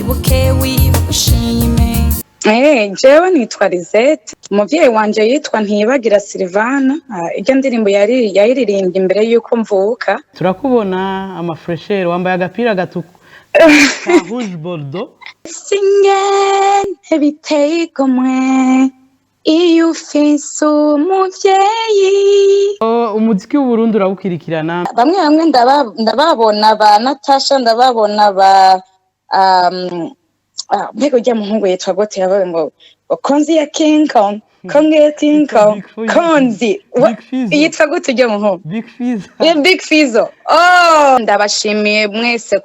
wibuke ushime. Jewe nitwa Lysette, umuvyeyi wanje yitwa Ntiyibagira Sylvanna. Iryo ndirimbo yayiririmbye imbere yuko mvuka. Turakubona amafresher wambaye agapira gatuku ka rouge bordeaux. Singen biteye igomwe iyo ufise umuvyeyi. Umuziki w'u Burundi urawukirikirana? Bamwe ndababona ba Natasha, ndababona ba mbega ujya muhungu yitwa gote yabaye ngo konzi ya King Kong, Kongi ya King Kong, konzi yitwa gute ujya muhungu? Big Fizzo. Ndabashimiye mwese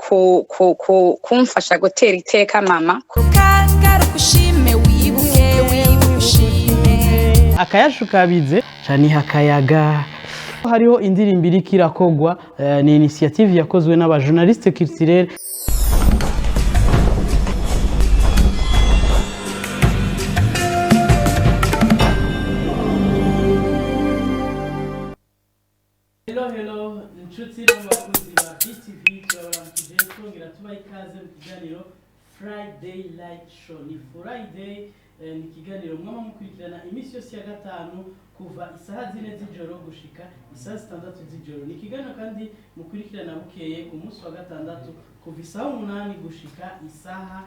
kumfasha gutera iteka mama. Kukangara kushime wibuke ushime. Akayashu kabize cyane hakayaga. Hariho indirimbo iriko irakogwa, ni initiative yakozwe n'abajournaliste culturels. Hello, inshuti n'abakunzi ba Betv turabaramukije twongera tubaha ikaze mu kiganiro Friday Light Show. Ni Friday, ni ikiganiro mwama mukurikirana iminsi yose ya gatanu kuva isaha 4 z'ijoro gushika isaha 6 z'ijoro. Ni ikiganiro kandi mukurikirana bukeye ku munsi wa gatandatu kuva isaha 8 gushika isaha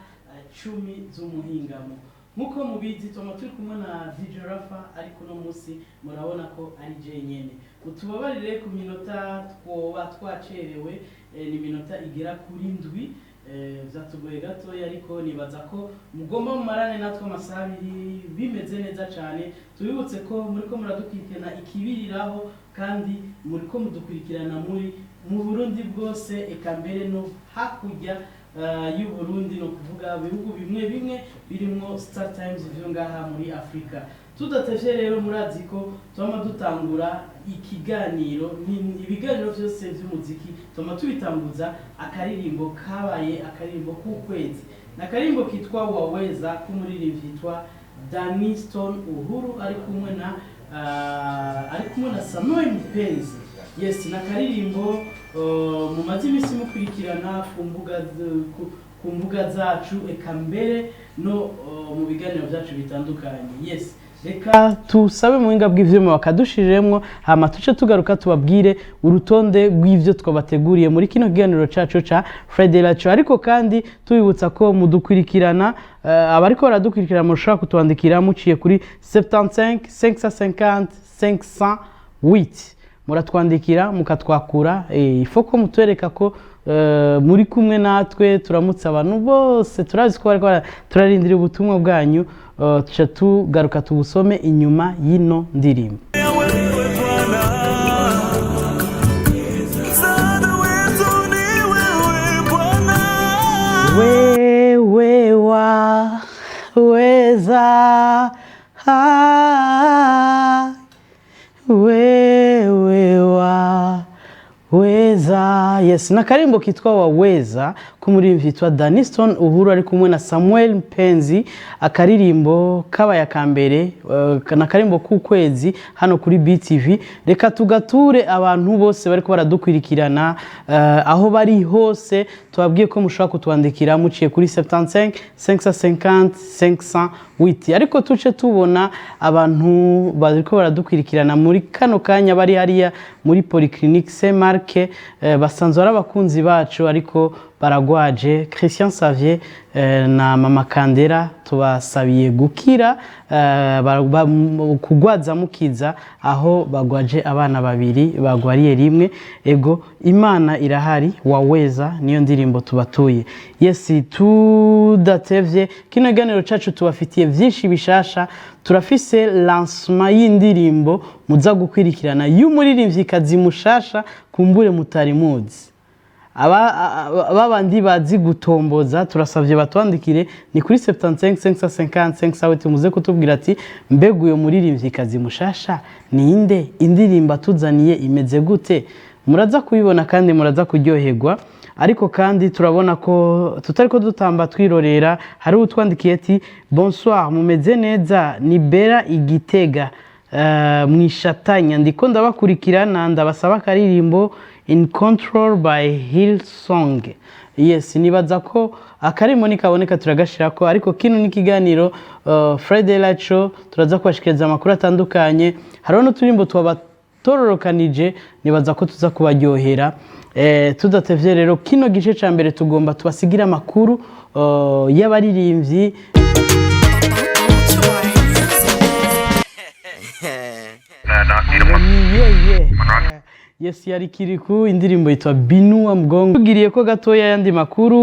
10 z'umuhingamo. Nkuko mubizi turi kumwe na DJ Rafa, ariko no munsi murabona ko ari je nyene. Utubabarire ku minota twacerewe, ni minota igera kuri ndwi, vyatugoye gato, ariko nibaza ko mugomba mumarane natwe amasaha abiri bimeze neza cyane. Tubibutse ko muriko muradukurikirana ikibiriraho, kandi muriko mudukurikirana mu Burundi bwose, eka mbere no hakurya y'u Burundi, no kuvuga bihugu bimwe birimo StarTimes vyo ngaha muri Afrika. Tudatevye rero murazi ko twama dutangura ikiganiro, ibiganiro byose by'umuziki twama tubitambuza akaririmbo kabaye akaririmbo k'ukwezi. Nakarimbo kitwa waweza k'umuririmbyi yitwa Daniston Uhuru ari kumwe na Samuel Mpenzi. Yes, nakaririmbo mu mazimisi mukurikirana ku mbuga zacu, eka mbere no mu biganiro byacu bitandukanye. Yes, reka tusabe muhinga bw'ivyuma bakadushiriremwo, hama tuce tugaruka tubabwire urutonde rw'ivyo twabateguriye muri kino kiganiro cacu ca Friday Light Show. Ariko kandi tubibutsa ko mudukurikirana, abariko baradukurikirana mushobora kutwandikira muciye kuri 75 550 508. Muratwandikira mukatwakura, ifoko mutwereka ko muri kumwe natwe. Turamutse abantu bose, turazi ko turarindira ubutumwa bwanyu, tuca tugaruka tubusome inyuma y'ino ndirimbo. Wewe waweza, wewe waweza. Yes, nakarimbo kitwa waweza k'umuririmbyi yitwa Daniston Uhuru ari kumwe na Samuel Mpenzi. Akaririmbo kabaye akambere, nakarimbo k'ukwezi hano kuri Betv. Reka tugature abantu bose bariko baradukurikirana aho bari hose, tubabwiye ko mushobora kutwandikira muciye kuri 75 550 508. Ariko tuce tubona abantu bariko baradukurikirana muri kano kanya bari hariya muri Polyclinique Saint Marc, basanzwe ari abakunzi bacu ariko baragwaje. Christian Xavier na Mama Kandera tubasabiye gukira, kugwaza mukiza aho bagwaje abana babiri bagwariye rimwe. Ego Imana irahari, waweza niyo ndirimbo tubatuye. Yes, tudatevye kino kiganiro cacu tubafitiye vyinshi bishasha. Turafise lancement y'indirimbo muza gukwirikirana y'umuririmvyikazi mushasha kumbure mutari muzi. Abandi bazi gutomboza turasavye batwandikire ni kuri 75 550 508 muze kutubwira ati mbega uyo muririmvyikazi mushasha ninde, indirimbo atuzaniye imeze gute. Muraza kubibona kandi muraza kuryoherwa. Ariko kandi turabona ko tutariko dutamba twirorera. Hari utwandikiye ati bonsoir, mumeze neza, ni Bera Igitega mwishatanya, ndiko ndabakurikirana, ndabasaba karirimbo In Control by Hillsong. yes nibaza ko akarimo nikaboneka turagashirako ariko kino ni Ikiganiro Friday Light Show turaza kubashikiriza amakuru atandukanye hariho n'uturimbo twabatororokanije nibaza ko tuza kubaryohera tudatevye rero kino gice ca mbere tugomba tubasigira amakuru y'abaririmbyi yes yari kiriku indirimbo yitwa Binua Mgongo tugiriye ko gatoya yandi makuru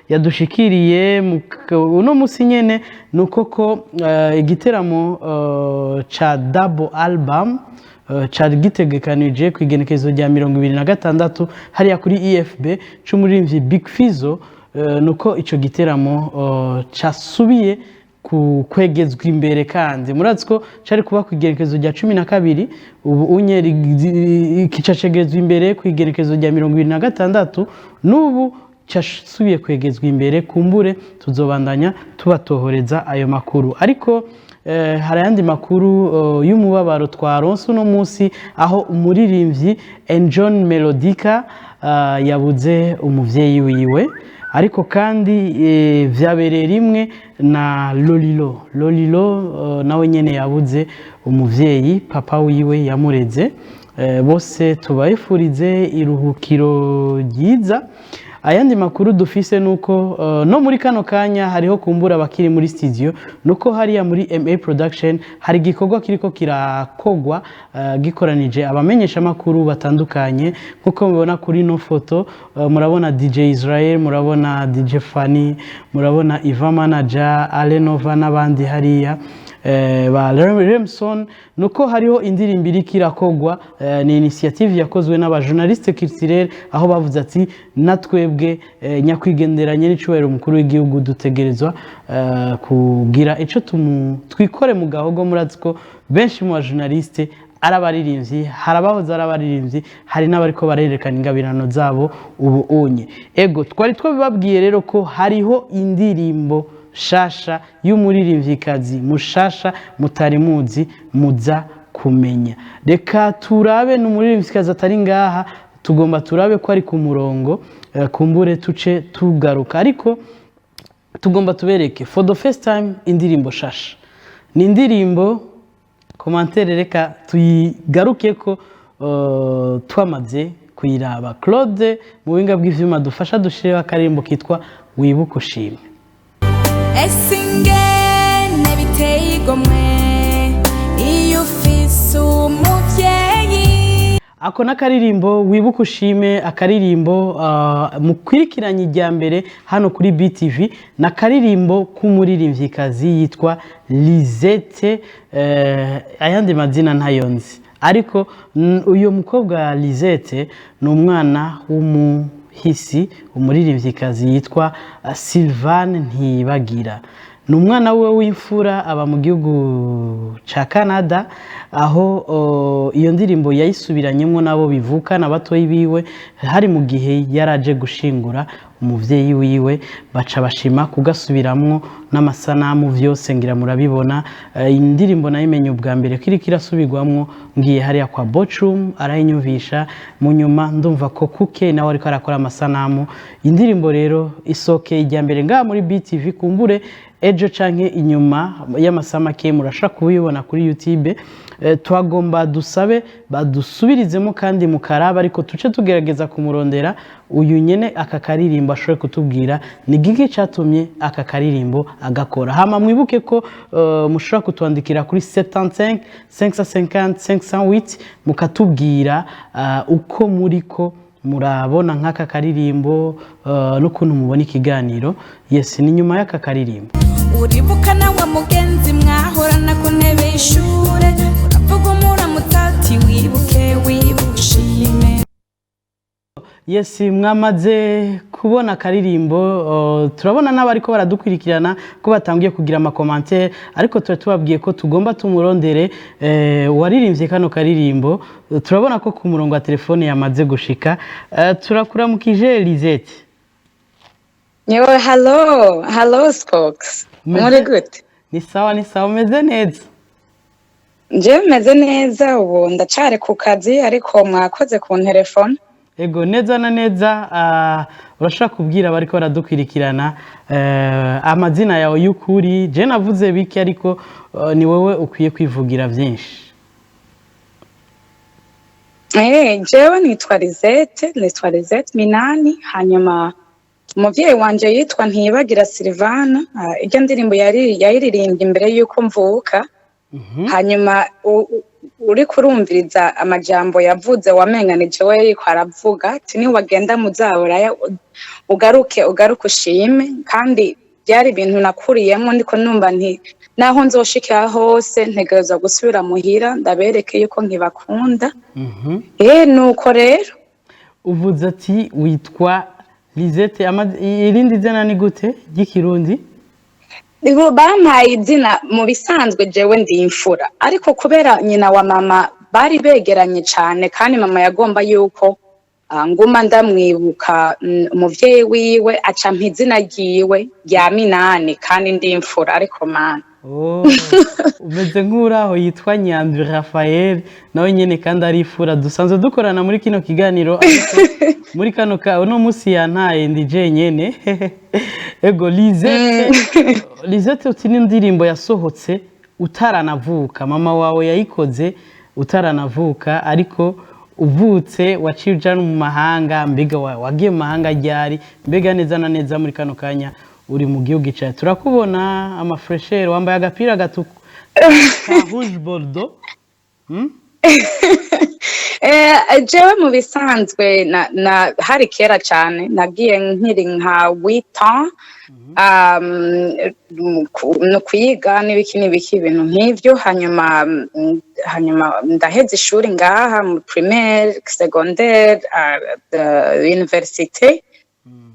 yadushikiriye uno musi nyene nuko ko igiteramo ca double album cari gitegekanije kwigenekezo rya 2026 hariya kuri EFB c'umuririmbyi Big Fizzo nuko ico giteramo casubiye kwegezwa imbere kandi murazi ko cari kuba kwigenekezo rya 12 ubu unyeri kicacegezwa imbere kwigenekezo rya 2026 n'ubu casubiye kwegezwa imbere kumbure tuzobandanya tubatohoreza ayo makuru ariko hari yandi makuru y'umubabaro twaronse uno munsi aho umuririmbyi John Melodica yabuze umuvyeyi wiwe ariko kandi vyabereye rimwe na Lolilo nawe nyene yabuze umuvyeyi papa wiwe yamureze bose tubayifurize iruhukiro ryiza ayandi makuru dufise nuko no muri kano kanya hariho kumbura bakiri muri studio nuko hariya muri MA Production hari gikorwa kiriko kirakogwa gikoranije abamenyesha makuru batandukanye nkuko mubona kuri no foto murabona DJ Israel murabona DJ Fanny murabona Iva Manager Alenova n'abandi hariya ba Remson nuko hariho indirimbo iri kirakogwa ni initiative yakozwe n'abajournaliste culturel aho bavuze ati natwebwe nyakwigenderanye n'icubahiro mukuru w'igihugu dutegerezwa kugira ico twikore mu gahogo muraziko benshi mu bajournaliste arabaririmbyi harabahoza arabaririmbyi hari n'abariko barerekana ingabirano zabo ubu unye ego twari twabibabwiye rero ko hariho indirimbo shasha y'umuririmvyikazi mushasha mutari muzi muza kumenya reka turabe n'umuririmvyikazi atari ngaha tugomba turabe ko ari ku murongo kumbure tuce tugaruka ariko tugomba tubereke for the first time indirimbo shasha ni indirimbo commentaire reka tuyigaruke ko twamaze kuyiraba Claude mu binga bw'ivyuma dufasha dushire akarimbo kitwa wibuke ushime esingene biteye igomwe iyo ufise umuvyeyi ako nakaririmbo wibuke ushime akaririmbo mukurikiranye rya mbere hano kuri BTV nakaririmbo k'umuririmvyikazi yitwa Lysette ayandi mazina ntayonzi ariko uyo mukobwa Lysette ni umwana hisi umuririmvyikazi yitwa Sylvanna ntibagira ni umwana we w'imfura aba mu gihugu ca Canada aho iyo ndirimbo yayisubiranyemo nabo bivukana batoyi biwe hari mu gihe yaraje gushingura umuvyeyi wiwe baca bashima kugasubiramwo n'amasanamu vyose ngira murabibona indirimbo nayimenye ubwa mbere kiri kirasubirwamwo ngiye hariya kwa Bochum arayinyumvisha mu nyuma ndumva ko kuke nawe ariko arakora amasanamu indirimbo rero isoke ijya mbere ngaha muri BTV kumbure ejo canke inyuma y'amasamake murashaka kubibona kuri YouTube twagomba dusabe badusubirizemo kandi mukaraba ariko tuce tugerageza kumurondera uyu nyene aka karirimbo ashobora kutubwira ni giki catumye aka karirimbo agakora hama mwibuke ko mushobora kutwandikira kuri 75 550 508 mukatubwira uko muriko murabona nk'aka karirimbo n'ukuntu mubona ikiganiro yes ni nyuma y'aka karirimbo uribuka nawe mugenzi mwahorana ku ntebe y'ishure uravuga umuramutati wibuke ushime yes mwamaze kubona karirimbo turabona n'abariko baradukurikirana ko batangiye kugira ama commentaire ariko tubabwiye ko tugomba tumurondere waririmbye kano karirimbo turabona ko ku murongo wa telefone yamaze gushika turakuramukije Lysette Yo hello Spokes muri gute ni sawa meze neza nje meze neza ubu ndacare ku kazi ariko mwakoze ku telefone ego neza na neza urashaka kubwira bariko baradukwirikirana amazina yawe y'ukuri je navuze biki ariko ni wowe ukwiye kwivugira byinshi. Jewe nitwa Lysette Minani, hanyuma umuvyeyi wanje yitwa Ntibagira Sylvanna. Iryo ndirimbo yayiririmbye imbere yuko mvuka. Hanyuma uri kurumviriza amajambo yavuze wamenga ni jewe yariko aravuga ati ni wagenda muzabura ugaruke ushime, kandi byari ibintu nakuriyemo ndiko numva nti naho nzoshikira hose ntegereza gusubira muhira ndabereke yuko nkibakunda. Nuko rero uvuze ati witwa Lysette, irindi zina ni gute ry'ikirundi? Bampaye izina mu bisanzwe jewe ndi imfura, ariko kubera nyina wa mama bari begeranye cyane kandi mama yagomba yuko nguma ndamwibuka umuvyeyi wiwe aca mpa izina ryiwe rya Minani kandi ndi imfura. Ariko mana umeze nk'uraho yitwa Nyandwi Raphael nawe nyene kandi ari ifura, dusanzwe dukorana muri kino kiganiro muri kano uno musi yantaye ndi je nyene. Ego Lysette uti n'indirimbo yasohotse utaranavuka, mama wawe yayikoze utaranavuka, ariko uvutse waciye uja mu mahanga. Mbega wagiye mu mahanga ryari? Mbega neza na neza muri kano kanya uri mu gihugu cyawe turakubona amafresher wambaye agapira gatuku ka rouge bordeaux. Jewe mu bisanzwe hari kera cyane nagiye nkiri nka 8 ans no kwiga n'ibiki ibintu nk'ivyo. Hanyuma ndaheze ishuri ngaha mu primaire, secondaire, université.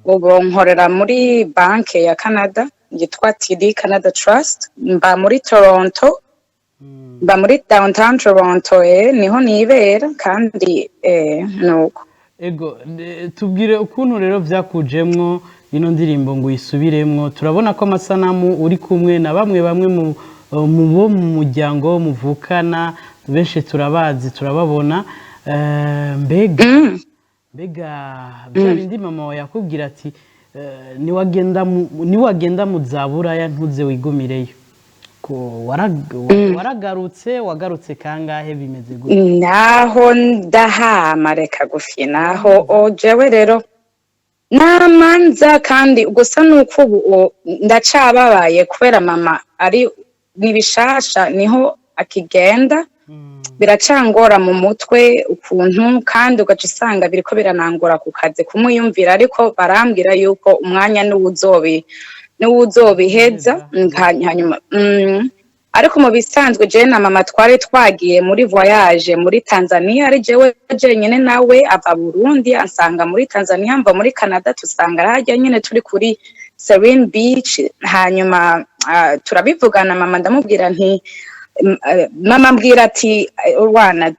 Ubu nkorera muri banke ya Canada yitwa TD Canada Trust, mba muri Toronto, mba muri downtown Toronto. Niho nibera kandi nuko. Ego tubwire ukuntu rero vyakujemwo ino ndirimbo ngo uyisubiremwo. Turabona ko amasanamu uri kumwe na bamwe mu bo mu muryango muvukana benshi turabazi turababona. Mbega bya bindi mama wawe yakubwira ati niwagenda muzaburaya ntuze wigumireyo, ko wagarutse kangahe? Bimeze gute? Naho ndahama reka gufi naho jewe rero namanza, kandi gusa nuko ubu ndacababaye kubera mama ari nibishasha niho akigenda. Biracangora mu mutwe ukuntu, kandi ugaca usanga biriko biranangora ku kazi kumuyumvira, ariko barambwira yuko umwanya n'uwuzobiheza. Hanyuma ariko mu bisanzwe je na mama twari twagiye muri voyage muri Tanzania, ari jewe jenyine nawe ava Burundi ansanga muri Tanzania, mva muri Canada tusanga arajya nyine turi kuri Serene Beach. Hanyuma turabivugana, mama ndamubwira nti mama mbwira ati urwana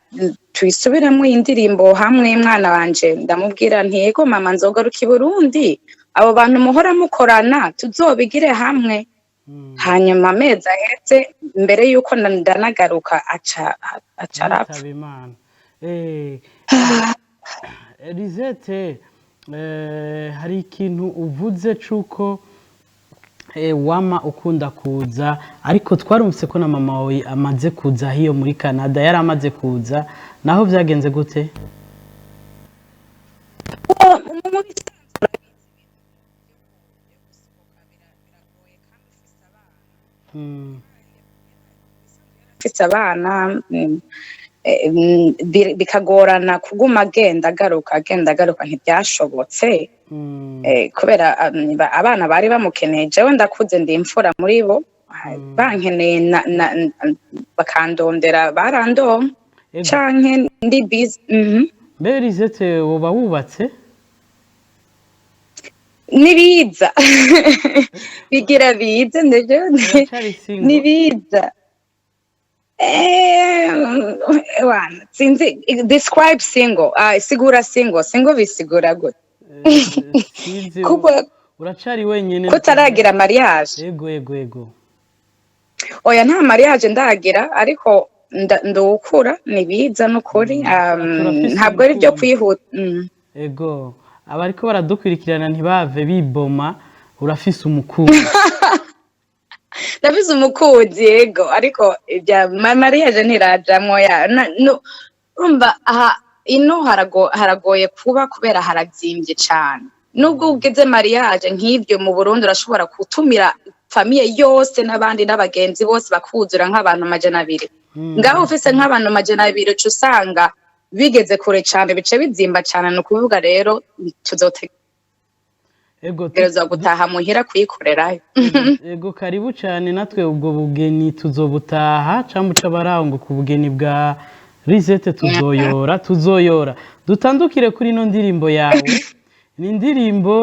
tuyisubiremo indirimbo hamwe mwana wanje. Ndamubwira nti yego mama nzogaruka i Burundi, abo bantu muhora mukorana tuzobigire hamwe. Hanyuma amezi ahetse mbere yuko ndanagaruka aca arapfa. Lysette, hari ikintu uvuze cuko wama ukunda kuza, ariko twarumvise ko na mama wawe amaze kuza hiyo muri Canada, yari amaze kuza, naho byagenze gute? Mfise abana bikagorana kuguma agenda agaruka ntibyashobotse. Kubera abana bari bamukeneye, jewe ndakuze ndi imfura muri bo, bankeneye bakandondera barandonka canke ndi busy. Mbe Lysette woba wubatse? Nibiza bigira bize ndevyo nibiza. Wana sinzi describe single. Sigura single bisigura gute? Kuba uracari wenyene kutaragira mariage. Ego Oya nta mariage ndagira, ariko ndukura nibiza n'ukuri. Ntabwo ari byo kwihuta. ego abariko baradukurikirana ntibave biboma urafise umukunzi ndabize umukunzi yego ariko ibya mariage ntirajamwo ya urumva aha ino haragoye kuba kubera harazimvye cane nubwo ugeze mariage nk'ivyo mu Burundi urashobora gutumira famiye yose n'abandi n'abagenzi bose bakuzura nk'abantu 200 ngaho ufise nk'abantu 200 usanga bigeze kure cane bice bizimba cane no kuvuga rero tuzotegereza gutaha muhira kuyikorerayo ego karibu cane natwe ubwo bugeni tuzobutaha cambuca barango ku bugeni bwa Lysette tuzoyora dutandukire kuri no ndirimbo yawe ni indirimbo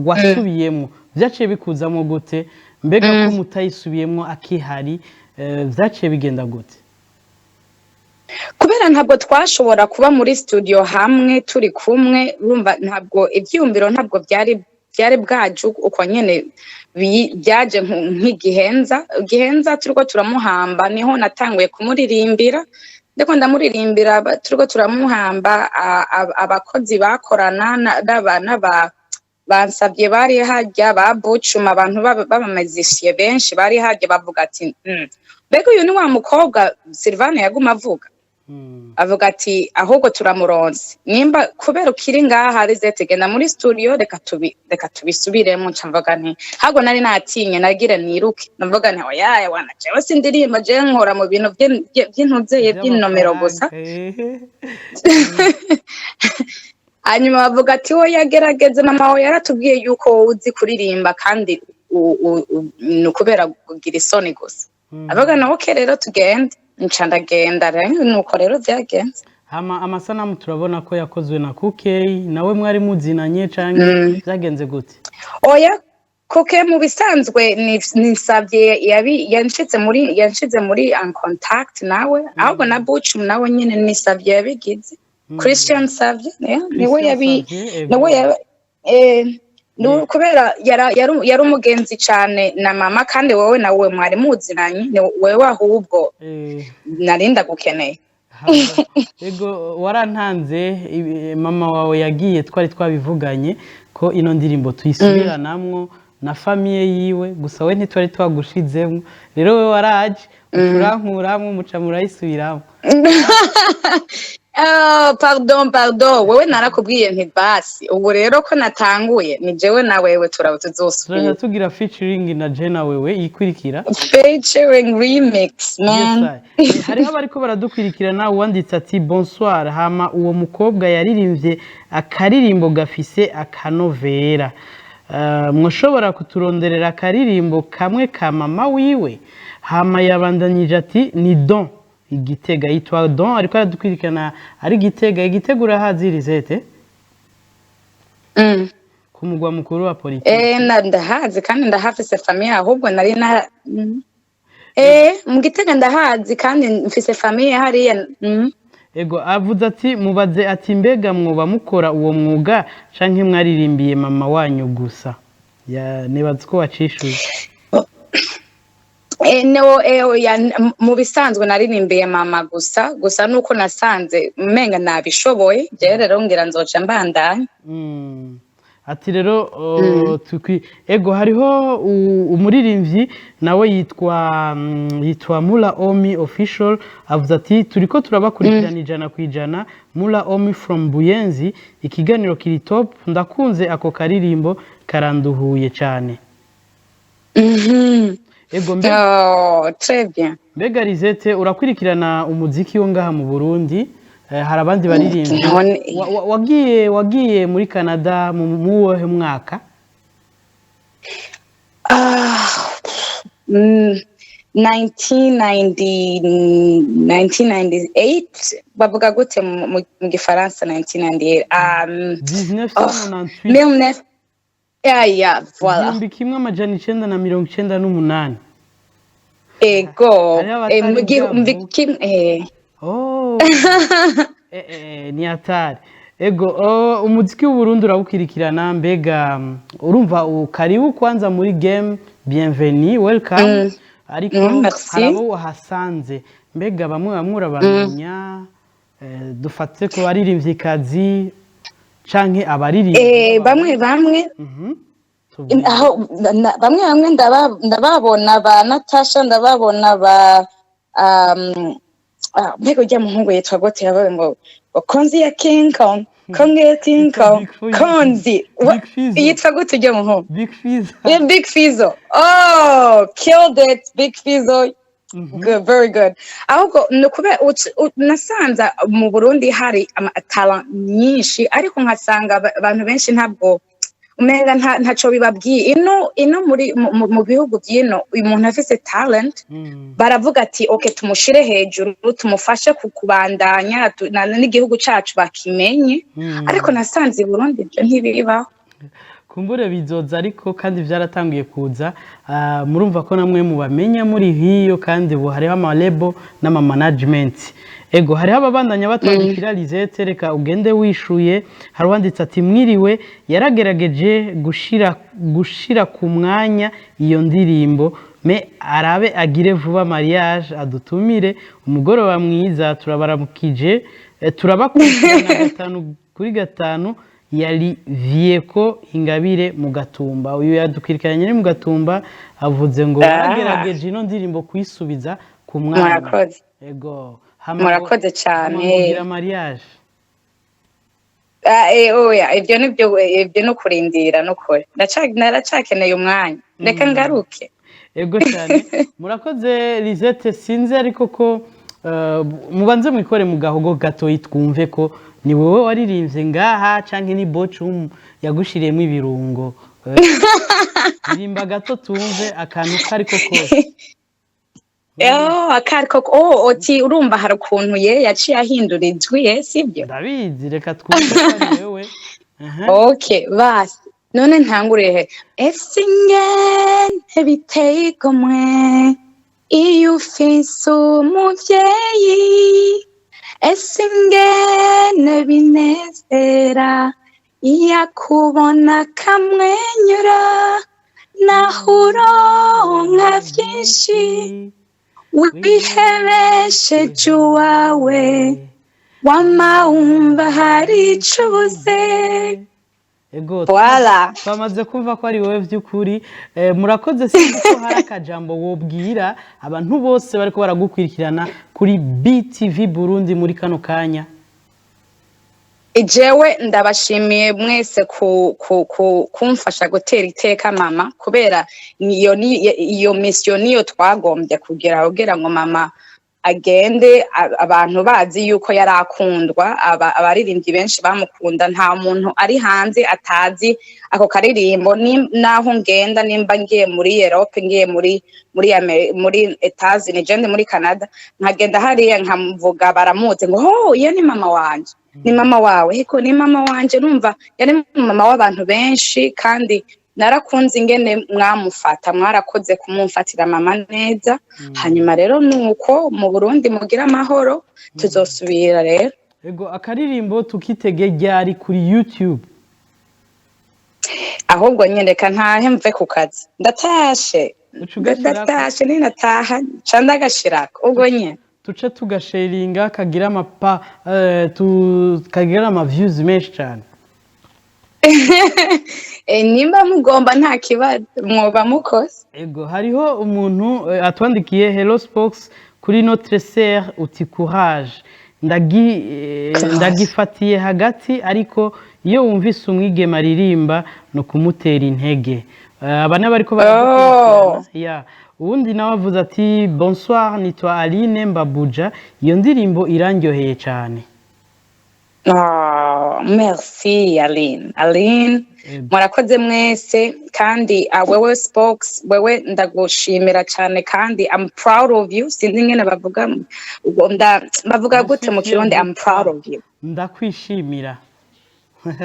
wasubiyemwo vyaciye bikuzamo gute mbega ko mutayisubiyemwo akihari vyaciye bigenda gute kubera ntabwo twashobora kuba muri studio hamwe turi kumwe urumva ntabwo ivyumbiro ntabwo byari bwaju uko nyene byaje nk'igihenza turiko turamuhamba niho natanguye kumuririmbira ndiko ndamuririmbira turiko turamuhamba abakozi bakorana bansabye bari hajya babucuma abantu babamazishiye benshi bari hajya bavuga ati mbega uyu ni wa mukobwa Sylvanna yaguma avuga ati ahubwo turamuronse nimba kubera ukiri ngaha Lysette genda muri studio reka tubisubiremo mvuga nti hago nari natinye nagira niruke navuga nti oya wana jewe sindirimba je nkora mu bintu by'intuzeye by'inomero gusa hanyuma bavuga ati wo yagerageze mama we yaratubwiye yuko uzi kuririmba kandi kubera kugira isoni gusa avuga na okay rero tugende ncandagenda nuko rero byagenze amasanamu turabona ko yakozwe na Kuke nawe mwari muzinanye canke byagenze gute oya Kuke mu bisanzwe nisavye yanshize muri en contact nawe ahubwo na Buchum nawe nyene nisavye yabigize Christian Savye kubera yari umugenzi cyane na mama kandi wowe nawe mwari muzinanye wewe ahubwo narinda gukeneye ego warantanze mama wawe yagiye twari twabivuganye ko ino ndirimbo tuyisubiranamwo na famiye yiwe gusa we ntitwari twagushizemo rero we waraje ucurankuramwo muca murayisubiramo pardon wewe narakubwiye nti basi ubu rero ko natanguye ni jewe na wewe tuzosubira tugira featuring na Jena wewe ikurikira featuring remix man hariho bariko baradukurikirana uwanditse ati bonsoir hama uwo mukobwa yaririmbye akaririmbo gafise akanovera mwoshobora kuturonderera akaririmbo kamwe ka mama wiwe hama yabandanyije ati ni don igitega yitwa don ariko aradukwirikana ari igitega urahazi Lysette ku mugwa mukuru wa politiki ndahazi kandi ndahafise famille ahubwo nari na mu gitega ndahazi kandi mfise famille hariya ego avuze ati mubaze ati mbega mwoba mukora uwo mwuga canke mwaririmbiye mama wanyu gusa nibaza ko wacishuye mu bisanzwe naririmbiye mama gusa nuko nasanze umenga nabishoboye je rero ngira nzoca mbandanya ati rero ego hariho umuririmbyi nawe yitwa Mula Omi official avuze ati turiko turabakurikirana 100% Mula Omi from Buyenzi ikiganiro kiri top ndakunze ako karirimbo karanduhuye cyane ego très bien mbega Lysette urakurikirana umuziki wo ngaha mu Burundi hari abandi baririmbyi wagiye muri Canada mu wohe mwaka 1998 bavuga gute mu gifaransa 1998 ya voilà 1998 ego ni hatari ego umuziki w'Uburundi urawukirikirana mbega urumva karibu kwanza muri game bienvenue welcome ariko harabo wahasanze mbega bamwe urabamenya dufate ko baririmbyi kazi canke abaririmba bamwe aho bamwe ndababona ba Natasha ndababona ba mbega ujya muhungu yitwa gote yabaye ngo konzi ya King Kong konzi yitwa gute ujya muhungu Big Fizzo killed it Big Fizzo good, very good ahubwo nukube nasanza mu Burundi hari talent nyinshi ariko nkasanga abantu benshi ntabwo umenga ntaco bibabwiye ino muri mu bihugu byino uyu muntu afise talent baravuga ati okay tumushire hejuru tumufashe kukubandanya n'igihugu cacu bakimenye ariko nasanze i Burundi byo ntibibaho kumbure bizoza ariko kandi byaratangiye kuza murumva ko namwe mubamenya muri hiyo kandi ubu hariho amalebo n'ama management ego hariho ababandanya batwandikira Lysette reka ugende wishuye hari wanditse ati mwiriwe yaragerageje gushira ku mwanya iyo ndirimbo me arabe agire vuba mariage adutumire umugoroba mwiza turabaramukije turabakurikirana 5 yari vieko ingabire mu Gatumba uyu yadukwirikiranye ni mu Gatumba avuze ngo yaragerageje ino ndirimbo kwisubiza ku mwanya ego murakoze cyane mugira mariage oya ibyo no kurindira no kore naracakeneye umwanya reka ngaruke ego cyane murakoze Lysette sinze ariko ko mubanze mwikore mu gahogo gato yitwumve ko ni wowe waririmbye ngaha canke ni bochum yagushiriyemo ibirungo rimba gato tumve akantu kariko kose akariko oti urumva hari ukuntu yaciye ahindura ijwi sibyo ndabizi reka twumve ari wewe okay basi none ntanguriye esingene biteye igomwe iyo ufise umuvyeyi esingene binezera yakubona kamwenyura nahuronka vyinshi wihebesheje uwawe wamawumva hari icubuze ego twamaze kumva ko ari wowe by'ukuri murakoze sinzi ko hari akajambo wobwira abantu bose bariko baragukwirikirana kuri BTV Burundi muri kano kanya jewe ndabashimiye mwese kumfasha gutera iteka mama kubera iyo mission niyo twagombye kugira ngo mama agende abantu bazi yuko yarakundwa abaririmbyi benshi bamukunda nta muntu ari hanze atazi ako karirimbo naho ngenda nimba ngiye muri Europe ngiye muri Etats-Unis je muri Canada nkagenda hariya nkamuvuga baramuze ngo iyo ni mama wanje ni mama wawe hiko ni mama wanje numva yari mama w'abantu benshi kandi narakunze ingene mwamufata mwarakoze kumumfatira mama neza hanyuma rero nuko mu Burundi mugira amahoro tuzosubira rero ego akaririmbo tukitege ryari kuri YouTube ahubwo nyereka ntahe mve ku kazi ndatashe ninataha candagashirako ubwo nye tuce tugasharinga kagira kagira ama views menshi cyane nimba mugomba nta kibazo mwoba mukoze ego hariho umuntu atwandikiye hello Spox kuri notre sœur uti courage ndagifatiye hagati ariko iyo wumvise umwigema aririmba no kumutera intege abana bariko baragukurikirana uwundi nawe avuze ati bonsoir nitwa Aline Mbabuja iyo ndirimbo irandyoheye cyane merci Aline murakoze mwese kandi wewe Spox wewe ndagushimira cyane kandi I'm proud of you sinzi ngene bavuga gute mu Kirundi I'm proud of you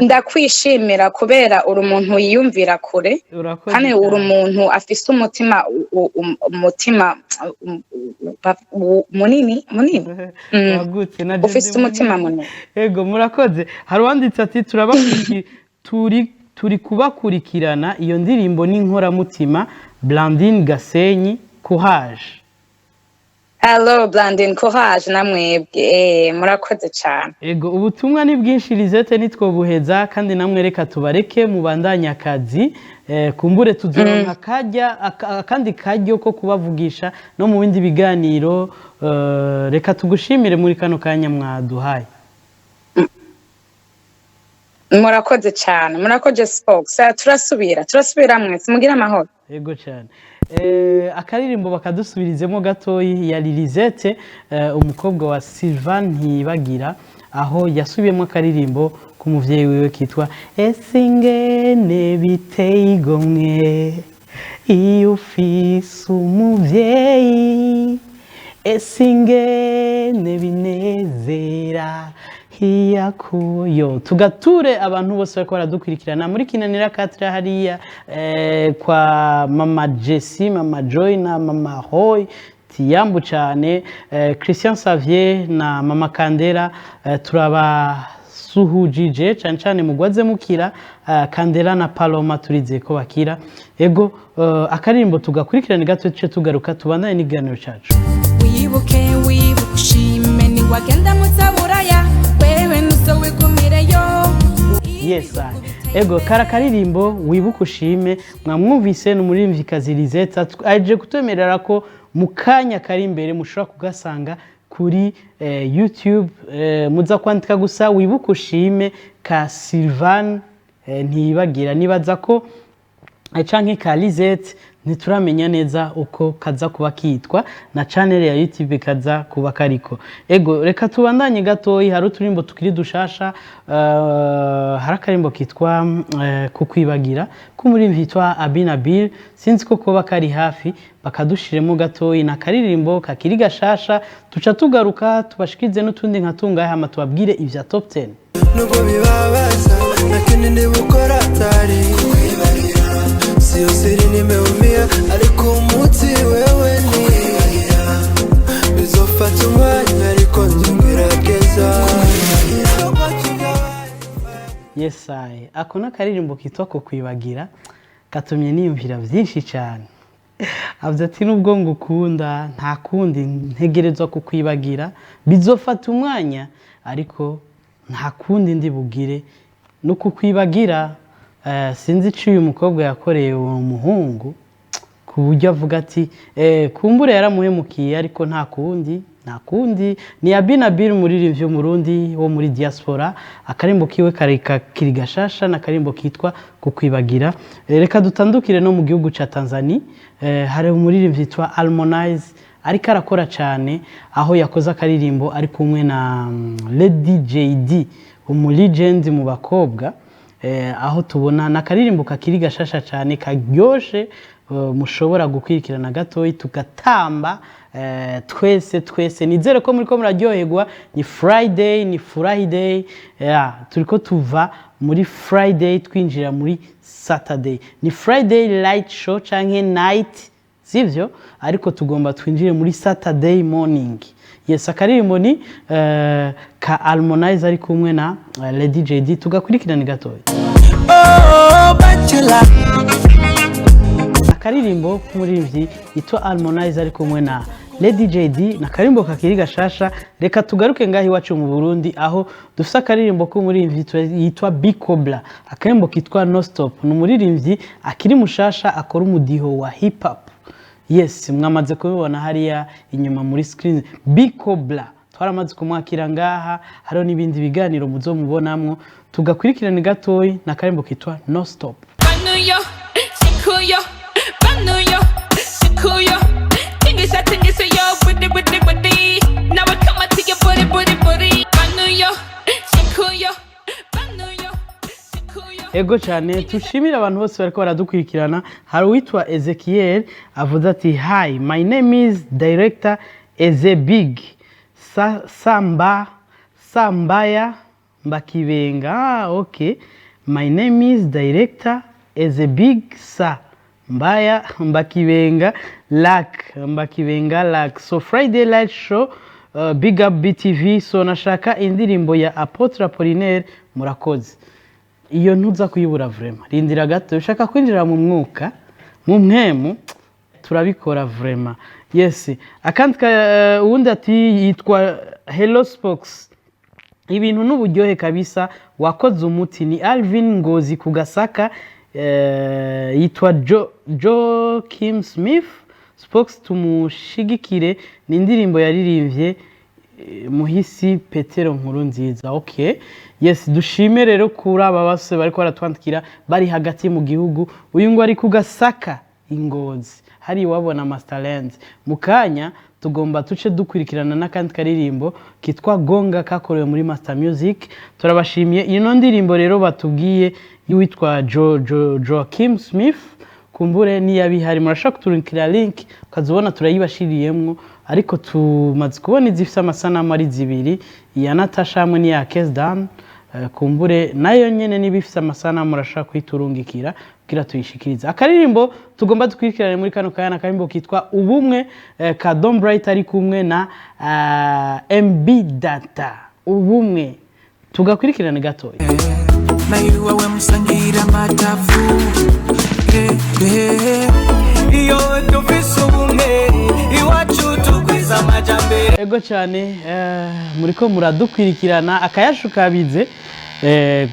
ndakwishimira kubera uri umuntu yiyumvira kure kandi uri umuntu afise umutima munini ufise umutima munini ego murakoze hari wanditse ati turi kubakurikirana iyo ndirimbo n'inkoramutima Blandine Gasenyi courage Allo Blandine courage namwebwe murakoze cyane. Ego ubutumwa ni bwinshi Lysette nitwobuheza kandi namwe reka tubareke mubandanya akazi kumbure tuzoronka kandi kajyo ko kubavugisha no mu bindi biganiro reka tugushimire muri kano kanya mwaduhaye. Murakoze cyane murakoze Spox turasubira mwese mugira amahoro. Ego cyane akaririmbo bakadusubirizemo gatoyi ya Lysette umukobwa wa Sylvanna ntibagira aho yasubiyemwo akaririmbo ku muvyeyi wiwe kitwa esingene biteye igomwe iyo ufise umuvyeyi esingene binezera hiyakuyo tugature abantu bose bariko baradukurikirana muri kinanira katira hariya kwa mama Jessie mama Joy na mama Hoy tiyambu cyane Christian Xavier na mama Kandera turabasuhujije cyane cyane mugwaze mukira Kandera na Paloma turize ko bakira ego akaririmbo tugakurikirana gato cyo tugaruka tubandanye n'iganiro cyacu wibuke ushime ni wagenda mutaburaya wewe nuso wigumireyo yes ego karakaririmbo wibuke ushime mwamwumvise n'umurimvyikazi Lysette aje kutemerera ko mukanya kari imbere mushobora kugasanga kuri YouTube muza kwandika gusa wibuke ushime ka Sylvanna ntibagira nibaza ko canke ka Lysette ntituramenya neza uko kaza kuba kitwa na channel ya YouTube kaza kuba kariko ego reka tubandanye gatoyi hari uturimbo tukiri dushasha hari akarimbo kitwa kukwibagira kumurimvi yitwa Abinabil sinzi ko kuba kari hafi bakadushiremo gatoyi na karirimbo kakiri gashasha tuca tugaruka tubashikize n'utundi nkatunga hama tubabwire ivya top 10 nuko bibabaza lakini ndibukora tari sio siri nimeumia ariko umuti wewe ni bizofata umwanya ariko ngerageza yes ako nakaririmbo kitwa kukwibagira katumye niyumvira byinshi cyane avuze ati nubwo ngukunda nta kundi ntegerezwa kukwibagira bizofata umwanya ariko nta kundi ndibugire no kukwibagira sinzi icyo uyu mukobwa yakoreye uwo muhungu ku buryo avuga ati kumbure yaramuhemukiye ariko nta kundi ni Abinabil umuririmbyi w'umurundi wo muri diaspora akarimbo kiwe kiri gashasha na karimbo kitwa kukwibagira reka dutandukire no mu gihugu ca Tanzania hari umuririmbyi yitwa Harmonize ariko arakora cyane aho yakoze akaririmbo ari kumwe na Lady JD umulegend mu bakobwa aho tubona nakaririmbo kakiri gashasha cyane karyoshe mushobora gukwirikirana gatoyi tugatamba twese nizere ko muri ko muraryoherwa ni Friday ni Friday turiko tuva muri Friday twinjira muri Saturday ni Friday light show canke night sivyo ariko tugomba twinjire muri Saturday morning yes akaririmbo ni ka Harmonize ari kumwe na Lady JD tugakurikirana gatoyi akaririmbo k'umuririmbyi yitwa Harmonize ari kumwe na Lady JD na karimbo kakiri gashasha reka tugaruke ngahi wacu mu Burundi aho dufite akaririmbo k'umuririmbyi yitwa Bikobla akarimbo kitwa No Stop n'umuririmbyi akiri mushasha akora umudiho wa hip hop yes mwamaze kubibona hariya inyuma muri screen Bikobla twaramaze kumwakira ngaha hariho n'ibindi biganiro muzo mubonamwo tugakurikirana gatoyi na karimbo kitwa No Stop banuyo sikuyo banuyo sikuyo tingisa tingisa yo budi now I come to your body banuyo sikuyo banuyo sikuyo ego cyane tushimira abantu bose bariko baradukurikirana hari witwa Ezekiel avuze ati hi my name is director Ezebig Sambaya Mbakibenga okay my name is director Ezebig Mbaya Mbakibenga Lak so Friday light show big up BTV so nashaka indirimbo ya Apotre Apollinaire murakoze iyo ntuza kuyibura vraiment rindira gato ushaka kwinjira mu mwuka mu mwemu turabikora vraiment yes akandi uwundi ati yitwa Hello Spox ibintu n'uburyohe kabisa wakoze umuti ni Alvin Ngozi kugasaka yitwa Joe Kim Smith Spox tumushigikire ni indirimbo yaririmbye muhisi Petero nkuru nziza okay yes dushime rero kuri aba base bariko baratwandikira bari hagati mu gihugu uyu ngo ari kugasaka Ingozi hari wabona Masterland mukanya tugomba tuce dukurikirana n'akandi karirimbo kitwa Gonga kakorewe muri Master Music turabashimiye ino ndirimbo rero batubwiye yitwa Joaquin Smith kumbure ni yabihari murashaka kuturikira link ukazobona turayibashiriyemwo ariko tumaze kubona izifite amasanamu ari zibiri ya Natasha hamwe ni ya Kesdan kumbure nayo nyene nibifite amasanamu murashaka kwiturungikira kugira tuyishikirize akaririmbo tugomba dukurikirane muri kano kayana karimbo kitwa ubumwe ka Don Bright ari kumwe na MB Data ubumwe tugakurikirane gatoya Naiwa we musangira matafu iyo dufise ubumwe iwacu tugwiza amajambere ego cyane muriko muradukwirikirana akayashukabize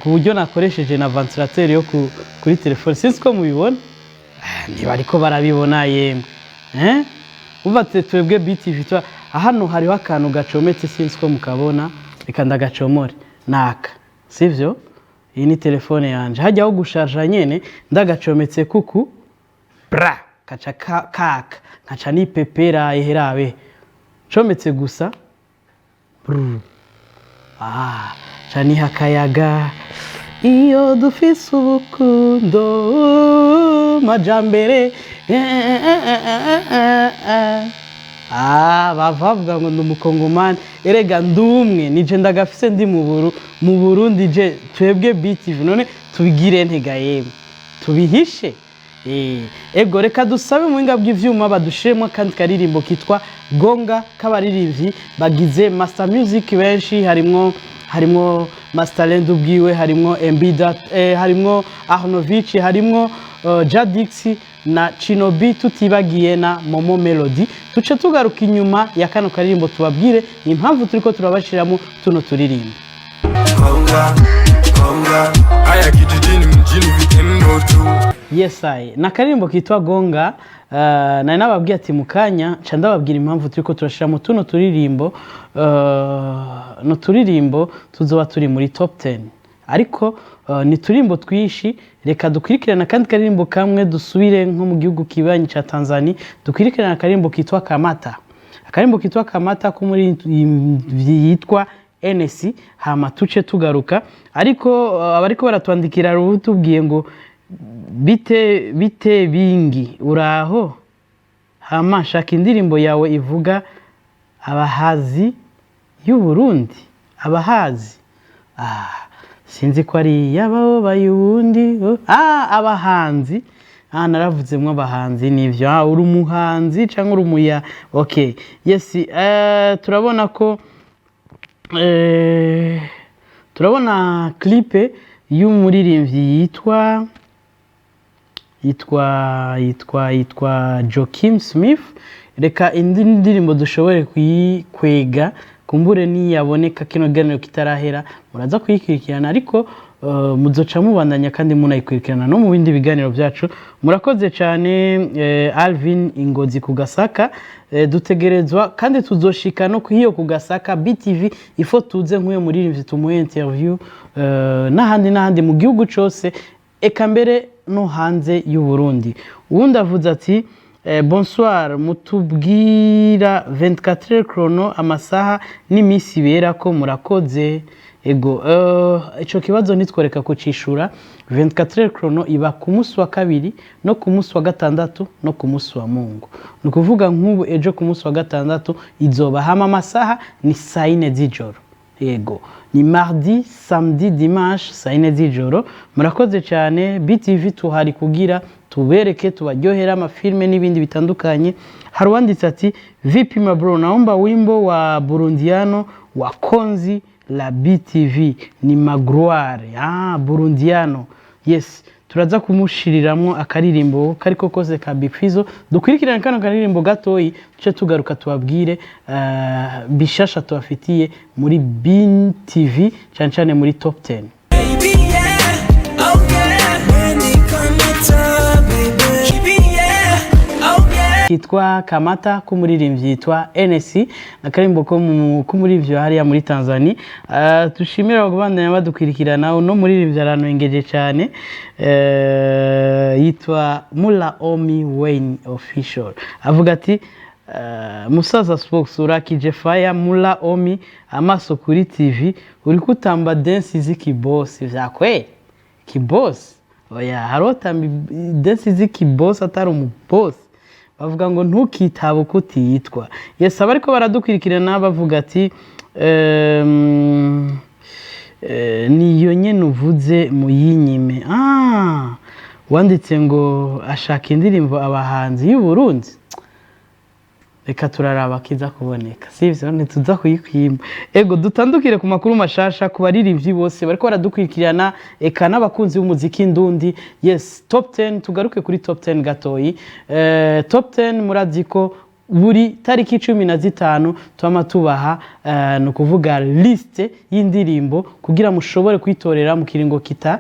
ku buryo nakoresheje na ventilateur yo kuri telefone sinzi ko mubibona niba ariko barabibona yemwe uvatse twebwe BTV twa hano hariho akantu gacometse sinzi ko mukabona reka ndagacomore naka sivyo iyi ni telefone yanje hajyaho gusharja nyene ndagacometse kuku bra kaca kaka nkaca ni pepera iherabe cometse gusa cani hakayaga iyo dufise ubukundo majambere bavuga ngo ndumukongomani erega ndumwe nije ndagafise ndi mu Burundi je twebwe BTV none tubigire ntega yemwe tubihishe ego reka dusabe muhinga bw'ivyuma badushiremo kandi karirimbo kitwa Gonga kabaririmbyi bagize Master Music benshi harimo Masterland ubwiwe harimo MB harimo Arnovic harimo Jadix na Chinobi tutibagiye na Momo Melody tuce tugaruka inyuma ya kano karirimbo tubabwire impamvu turiko turabashiramo tuno turirimbo Gonga aya kijijini mjini vitendo tu yes na karirimbo kitwa Gonga na nababwiye ati mukanya ca ndababwira impamvu turiko turashiramo tuno turirimbo no turirimbo tuzoba turi muri top 10 ariko ni turimbo twishi reka dukurikirana kandi karirimbo kamwe dusubire nko mu gihugu kibanyi ca Tanzania dukurikirana karirimbo kitwa Kamata akarimbo kitwa Kamata ko muri yitwa NS hama tuce tugaruka ariko abariko baratwandikira rutubwiye ngo bite bingi uraho hama shaka indirimbo yawe ivuga abahazi y'u Burundi abahazi sinzi ko ari yabaho bayundi abahanzi naravuzemwe abahanzi nivyo uri umuhanzi canke uri umuya okay yes turabona ko turabona clipe y'umuririmbyi yitwa Joaquin Smith reka indi ndirimbo dushobore kuyikwega kumbure ni yaboneka kino ganiro kitarahera muraza kuyikurikirana ariko muzoca mubandanya kandi munayikurikirana no mu bindi biganiro byacu murakoze cyane Alvin Ingozi kugasaka dutegerezwa kandi tuzoshika no kuhiyo kugasaka BTV ifo tuze nk'uyo muririmbyi tumuhe interview n'ahandi mu gihugu cyose eka mbere no hanze y'u Burundi uwundi avuze ati bonsoir mutubwira 24 chrono amasaha n'imisi bera ko murakoze ego ico kibazo nitworeka kucishura 24 chrono iba ku munsi wa kabiri no ku munsi wa gatandatu no ku munsi wa Mungu nukuvuga nk'ubu ejo ku munsi wa gatandatu izoba hama amasaha ni 4 z'ijoro yego ni mardi samedi dimanche 4 z'ijoro murakoze cyane BTV tuhari kugira tubereke tubaryohera amafilme n'ibindi bitandukanye haruwanditse ati vipi ma bro naomba wimbo wa burundiano wa konzi la BTV ni magruare burundiano yes turaza kumushiriramwo akaririmbo kariko kose ka Big Fizzo dukurikirana kano karirimbo gatoyi tuce tugaruka tubabwire bishasha tubafitiye muri BTV cyane cyane muri top 10. Kitwa Kamata kumuririmbyi yitwa NC nakarimbo ko kumurivyo hariya muri Tanzania. Tushimira abagabandanya badukwirikirana no muririmbyi arano engeje cyane yitwa Mula Omi Wayne Official avuga ati musaza spokes urakije fire Mula Omi amaso kuri TV uri kutamba dance ziki boss vyakwe ki boss oya harota dance ziki boss atari umu boss bavuga ngo ntukitabo kutiyitwa. Yes abariko baradukwirikirana bavuga ati niyo nyene uvuze muyinyime. Wanditse ngo ashaka indirimbo abahanzi y'u Burundi. Reka turaraba kiza kuboneka. Sivyo ntituza kuyikwimba. Ego dutandukire ku makuru mashasha ku baririmbyi bose bariko baradukwirikirana eka n'abakunzi b'umuziki ndundi. Yes, top 10 tugaruke kuri top 10 gatoyi. Top 10 muraziko buri tariki 15 twama tubaha no kuvuga liste y'indirimbo kugira mushobore kwitorera mu kiringo kita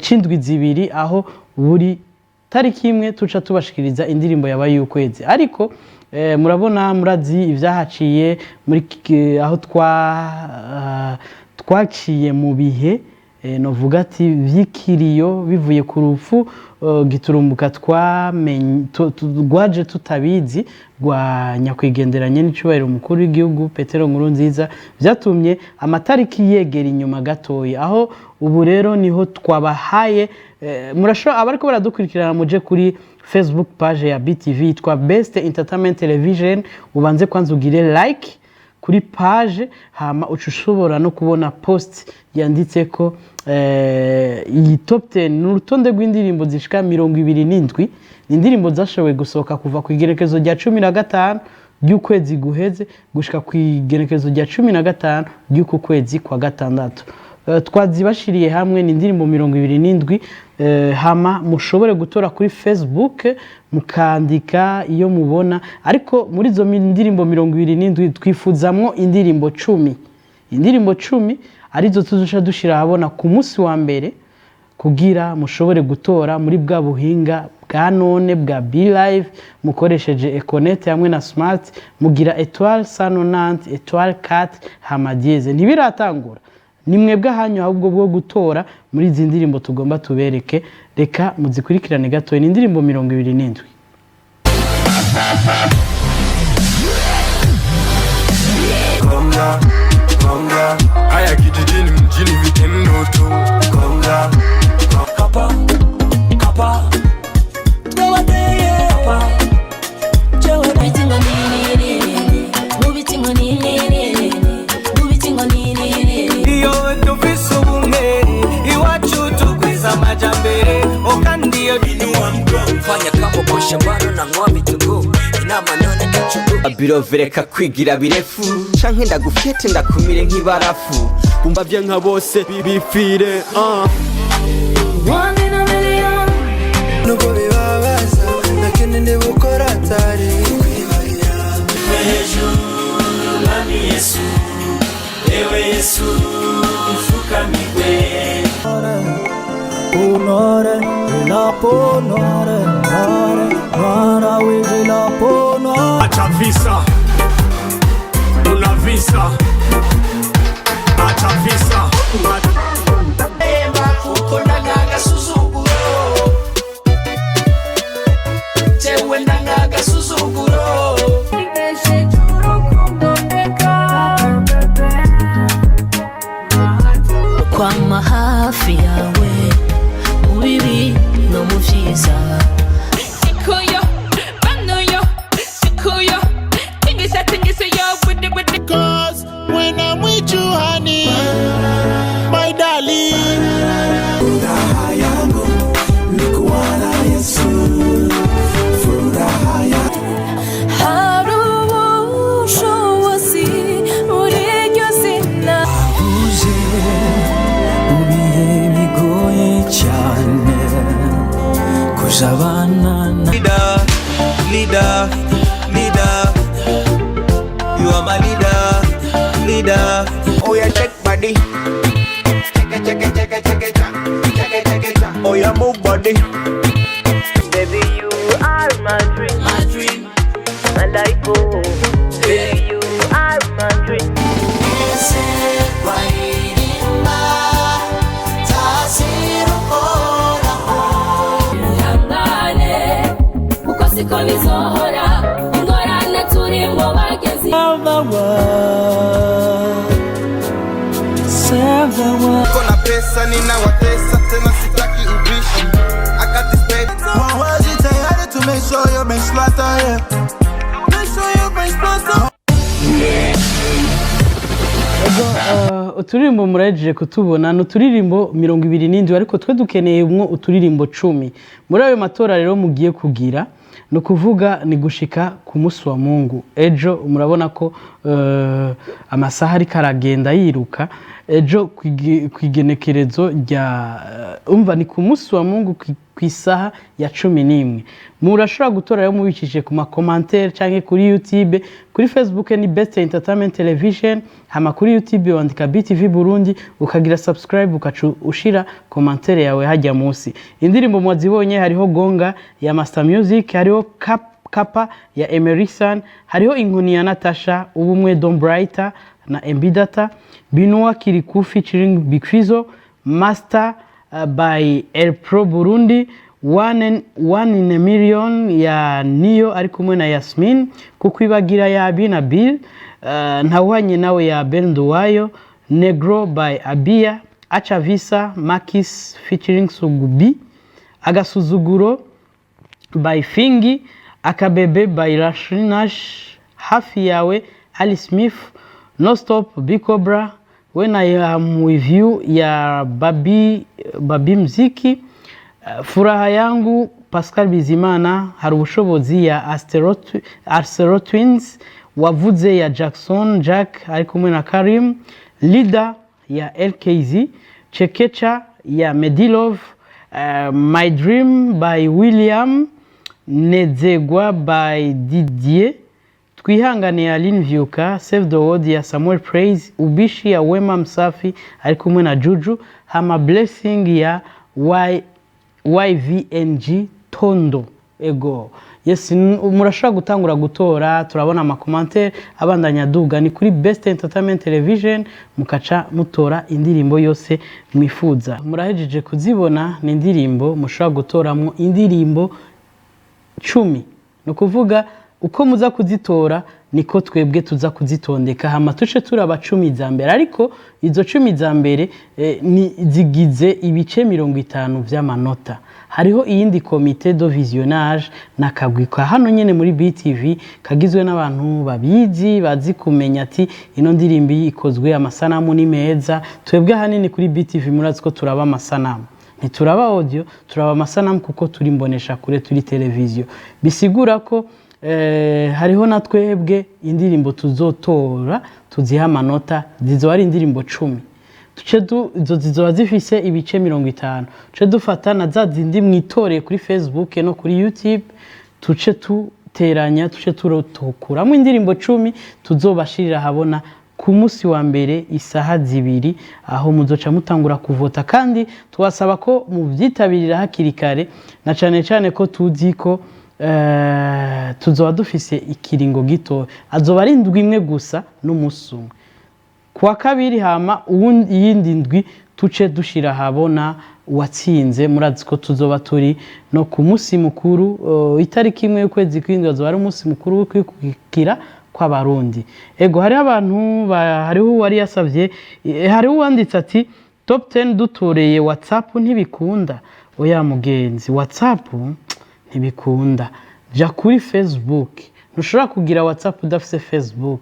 cindwi zibiri aho buri tariki imwe tuca tubashikiriza indirimbo yabaye y'ukwezi. Ariko murabona murazi ivyahaciye muri aho twaciye mu bihe novuga ati vyikiriyo bivuye ku rufu giturumbuka rwaje tutabizi rwa nyakwigenderanye n'icubahiro umukuru w'igihugu Petero Nkurunziza vyatumye amatariki yegera inyuma gatoyi aho ubu rero niho twabahaye murasho abariko baradukurikirana muje kuri Facebook page ya BTV yitwa Best Entertainment Television ubanze kwanzugire like kuri page hama ucushobora no kubona post yanditseko iyi top 10 n'urutonde rw'indirimbo zishika 27 indirimbo zashoboye gusohoka kuva ku igerekezo rya 15 ry'ukwezi guheze gushika ku igerekezo rya 15 ry'uku kwezi kwa gatandatu. Twazibashiriye hamwe n'indirimbo 27 hama mushobore gutora kuri Facebook mukandika iyo mubona ariko muri zo indirimbo 27 twifuzamwo indirimbo 10 indirimbo 10 arizo tuzosha dushira habona ku munsi wa mbere kugira mushobore gutora muri bwa buhinga bwa none bwa Be Live mukoresheje Econet hamwe na Smart mugira étoile 190 étoile 4 hama dièse ntibiratangura nimwebwe hanyu ahubwo bwo gutora muri izi ndirimbo tugomba tubereke reka muzikurikirane gato ni indirimbo 27 Konga konga aya kijijini mjini vitendo tu konga kapa kapa twawateye kapa chawa bitingo nini mubitingo nini mubitingo nini iyo tuviso bumwe iwacu tukwiza majambere okandiyo dinuwa mfanya kabo kosha baro na ngwami tugo inama none kachugo abirovereka kwigira birefu canke ndagufyete ndakumire nk'ibarafu bumva bye nka bose bifire one in a million nuko bibabaza nakene ndebukora tari ejo nami Yesu ewe Yesu ufukamigwe Onore la ponore nore nora wije la ponore acha visa una visa acha visa emba kukonda ngaga suzuguro tewe ngaga suzuguro kwa mahafi yawe mubibi no muvyiza Sikuyo, banuyo, sikuyo, tingisa yo with the Cause when I'm with you, honey, my darling, furaha yangu ni kuwa na Yesu, furaha leader, leader. You are my leader, leader. Oh yeah, check body. Check it. Oh yeah, move body. Baby, you are my dream, my life, oh. Baby, you are my dream. Kona pesa ninawatesa tena sitaki ubishi. I got this baby. What was it I had to make sure you been slaughter, yeah. Make sure you been slaughter. Uturirimbo murajeje kutubona n'uturirimbo 27 ariko twe dukeneye umwo uturirimbo 10 muri ayo matora rero mugiye kugira no kuvuga ni gushika ku munsi wa Mungu. Ejo murabona ko amasaha ari karagenda yiruka. Ejo kwigenekerezo rya umva ni ku munsi wa Mungu kwisaha ya 11. Murashobora gutora rero mubicishije ku ma commentaire canke kuri YouTube, kuri Facebook ni Best Entertainment Television, hama kuri YouTube wandika Betv Burundi ukagira subscribe ukacu ushira commentaire yawe hajya munsi. Indirimbo mwazibonye hariho Gonga ya Master Music, hariho Kapa ya Emerson, hariho Inkuni ya Natasha, Ubumwe Don Brighter na Embidata, Binua Kiriku featuring Big Fizzo, Master by El Pro Burundi, One in a Million ya Niyo ari kumwe na Yasmin, Kukwibagira ya Bina Bill, Ntawanye nawe ya Benduwayo, Negro by Abia, Acha Visa Makis featuring Sugubi, Agasuzuguro by Fingi, Akabebe by Rashinash, Hafi yawe Ali Smith, No Stop Bicobra, When I Am With You ya Babi Mziki, Furaha yangu Pascal Bizimana, Hari ubushobozi ya Astero Twins, Wavuze ya Jackson Jack ari kumwe na Karim, Leader ya LKZ, Chekecha ya Medilove, My Dream by William, Nedzegwa by Didier, Twihangane ya Lin Vyuka, Save the World ya Samuel Praise, Ubishi ya Wema Msafi ari kumwe na Juju, hama Blessing ya YVNG Tondo. Ego yes, murashobora gutangura gutora, turabona ama commentaire abandanya duga ni kuri Best Entertainment Television, mukaca mutora indirimbo yose mwifuza. Murahejeje kuzibona ni indirimbo mushobora gutoramo indirimbo 10. No kuvuga uko muza kuzitora niko twebwe tuza kuzitondeka, hama tuce turaba 10 za mbere, ariko izo 10 za mbere ni zigize ibice 50 vy'amanota. Hariho iyindi komite do visionnage nakagwikwa hano nyene muri BTV kagizwe n'abantu babizi bazi kumenya ati ino ndirimbo ikozwe amasanamu ni meza. Twebwe hanini kuri BTV murazi ko turaba amasanamu, ntituraba audio, turaba amasanamu kuko turi mboneshakure, turi televiziyo. Bisigura ko hariho na twebwe indirimbo tuzotora tuziha amanota, zizo ari indirimbo 10. Izo zizoba zifise ibice 50. Tuce dufata na za zindi mwitore kuri Facebook no kuri YouTube, tuce tuteranya, tuce turotokuramo indirimbo 10 tuzobashirira habona ku munsi wa mbere isaha 2, aho muzoca mutangura kuvota. Kandi twasaba ko muvyitabirira hakiri kare, na cane cane ko tuzi ko tuzoba dufise ikiringo gito, azoba ari indwi imwe gusa n'umunsi umwe. Kuwa kabiri hama iyindi ndwi tuce dushira habona watsinze. Murazi ko tuzoba turi no ku munsi mukuru, itariki imwe y'ukwezi kw'indwi azoba ari umunsi mukuru wo kwikukira kw'abarundi. Ego hari abantu hariho wari yasavye, hariho wanditse ati top 10 dutoreye WhatsApp ntibikunda. Oya mugenzi, WhatsApp ntibikunda. Ja kuri Facebook. Ntushobora kugira WhatsApp udafise Facebook.